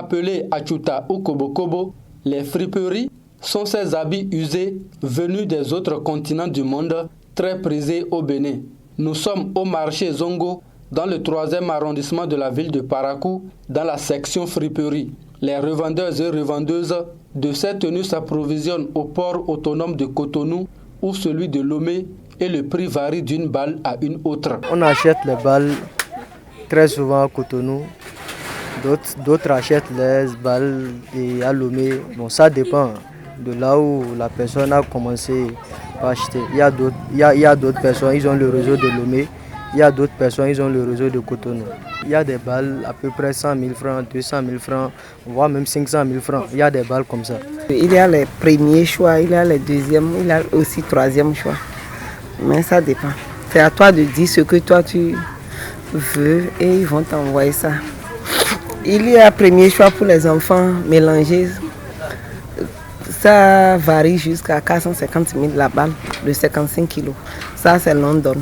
Appelés Achuta ou Kobo, les friperies sont ces habits usés venus des autres continents du monde, très prisés au Bénin. Nous sommes au marché Zongo, dans le 3e arrondissement de la ville de Parakou, dans la section friperie. Les revendeurs et revendeuses de ces tenues s'approvisionnent au port autonome de Cotonou ou celui de Lomé et le prix varie d'une balle à une autre. On achète les balles très souvent à Cotonou. D'autres achètent les balles à Lomé. Bon, ça dépend de là où la personne a commencé à acheter. Il y a d'autres personnes, ils ont le réseau de Lomé. Il y a d'autres personnes, ils ont le réseau de Cotonou. Il y a des balles à peu près 100 000 francs, 200 000 francs, voire même 500 000 francs. Il y a des balles comme ça. Il y a les premiers choix, il y a les deuxièmes, il y a aussi troisième choix. Mais ça dépend. C'est à toi de dire ce que toi tu veux et ils vont t'envoyer ça. Il y a premier choix pour les enfants mélangés. Ça varie jusqu'à 450 000 la balle de 55 kilos. Ça c'est London.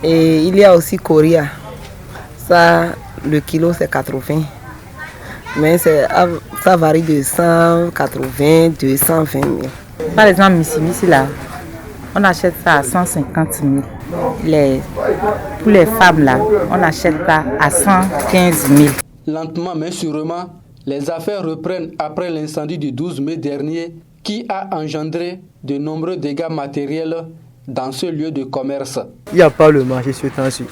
Et il y a aussi Korea. Ça, le kilo c'est 80. Mais ça varie de 180, 220 000. Par exemple, ici là, on achète ça à 150 000. Pour les femmes là, on achète ça à 115 000. Lentement mais sûrement, les affaires reprennent après l'incendie du 12 mai dernier qui a engendré de nombreux dégâts matériels dans ce lieu de commerce. Il n'y a pas le marché ce temps-ci.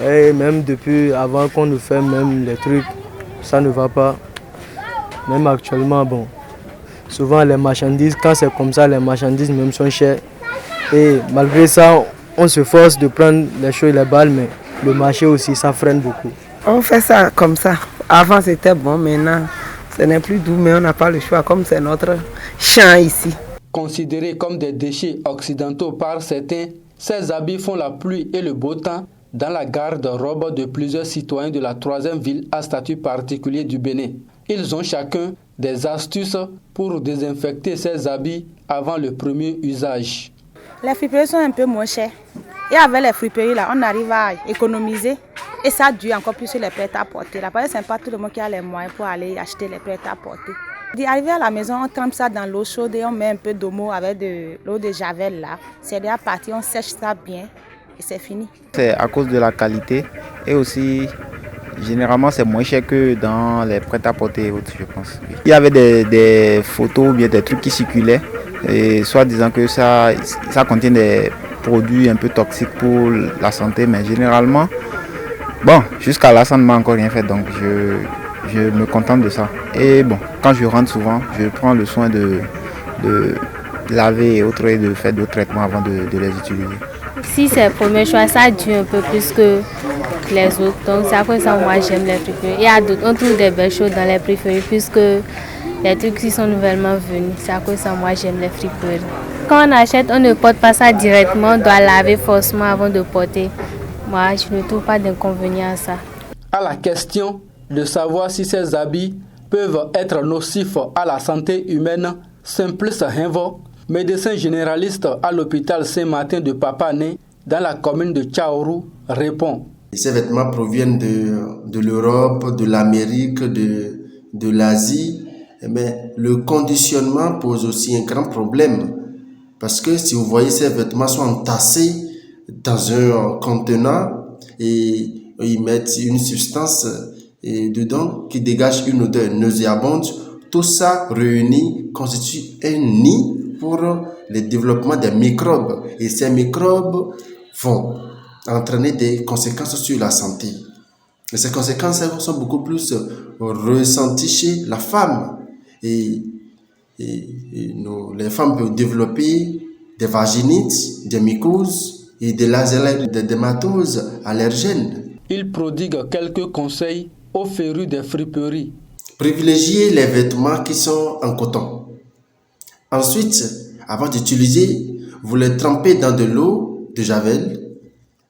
Et même depuis avant qu'on nous fait même les trucs, ça ne va pas. Même actuellement, bon, souvent les marchandises, quand c'est comme ça, les marchandises même sont chères. Et malgré ça, on se force de prendre les choses et les balles, mais le marché aussi, ça freine beaucoup. On fait ça comme ça. Avant c'était bon, maintenant ce n'est plus doux, mais on n'a pas le choix, comme c'est notre champ ici. Considérés comme des déchets occidentaux par certains, ces habits font la pluie et le beau temps dans la garde-robe de plusieurs citoyens de la 3e ville à statut particulier du Bénin. Ils ont chacun des astuces pour désinfecter ces habits avant le premier usage. Les friperies sont un peu moins chères. Et avec les friperies, là, on arrive à économiser et ça dure encore plus sur les prêt-à-porter. Là, parce que ce n'est pas tout le monde qui a les moyens pour aller acheter les prêt-à-porter. Arrivé à la maison, on trempe ça dans l'eau chaude et on met un peu d'eau avec de l'eau de javel là. C'est déjà parti, on sèche ça bien et c'est fini. C'est à cause de la qualité et aussi généralement c'est moins cher que dans les prêt-à-porter et autres, je pense. Il y avait des photos ou bien des trucs qui circulaient et soit disant que ça contient des produits un peu toxiques pour la santé, mais généralement, bon, jusqu'à là ça ne m'a encore rien fait, donc je me contente de ça. Et bon, quand je rentre souvent, je prends le soin de laver et autres et de faire d'autres traitements avant de les utiliser. Si c'est le premier choix, ça dure un peu plus que les autres. Donc c'est à cause de ça moi j'aime les friperies. Il y a d'autres, on trouve des belles choses dans les friperies puisque les trucs qui sont nouvellement venus. C'est à cause de ça moi j'aime les friperies. Quand on achète, on ne porte pas ça directement, on doit laver forcément avant de porter. Moi je ne trouve pas d'inconvénient à ça. À la question de savoir si ces habits peuvent être nocifs à la santé humaine, Simplice Henvo, médecin généraliste à l'hôpital Saint-Martin de Papané, dans la commune de Tchaourou, répond. Ces vêtements proviennent de l'Europe, de l'Amérique, de l'Asie, mais le conditionnement pose aussi un grand problème. Parce que si vous voyez ces vêtements sont entassés dans un contenant et ils mettent une substance dedans qui dégage une odeur nauséabonde, tout ça réuni constitue un nid pour le développement des microbes. Et ces microbes vont entraîner des conséquences sur la santé. Et ces conséquences sont beaucoup plus ressenties chez la femme. Et les femmes peuvent développer des vaginites, des mycoses et des dermatoses allergènes. Il prodigue quelques conseils aux férus des friperies. Privilégiez les vêtements qui sont en coton. Ensuite, avant d'utiliser, vous les trempez dans de l'eau de javel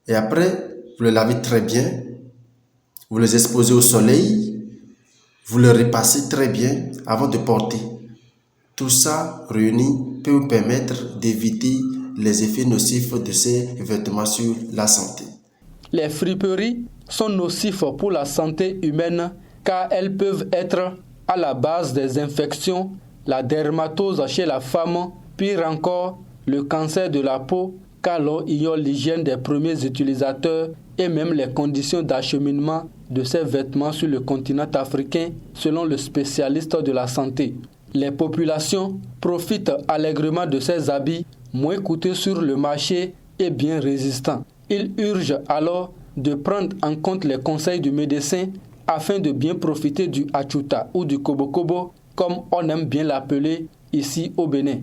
et après, vous les lavez très bien. Vous les exposez au soleil, vous les repassez très bien avant de porter. Tout ça réuni peut vous permettre d'éviter les effets nocifs de ces vêtements sur la santé. Les friperies sont nocifs pour la santé humaine car elles peuvent être à la base des infections, la dermatose chez la femme, pire encore, le cancer de la peau, car l'on ignore l'hygiène des premiers utilisateurs et même les conditions d'acheminement de ces vêtements sur le continent africain, selon le spécialiste de la santé. Les populations profitent allègrement de ces habits moins coûteux sur le marché et bien résistants. Il urge alors de prendre en compte les conseils du médecin afin de bien profiter du achuta ou du kobo-kobo, comme on aime bien l'appeler ici au Bénin.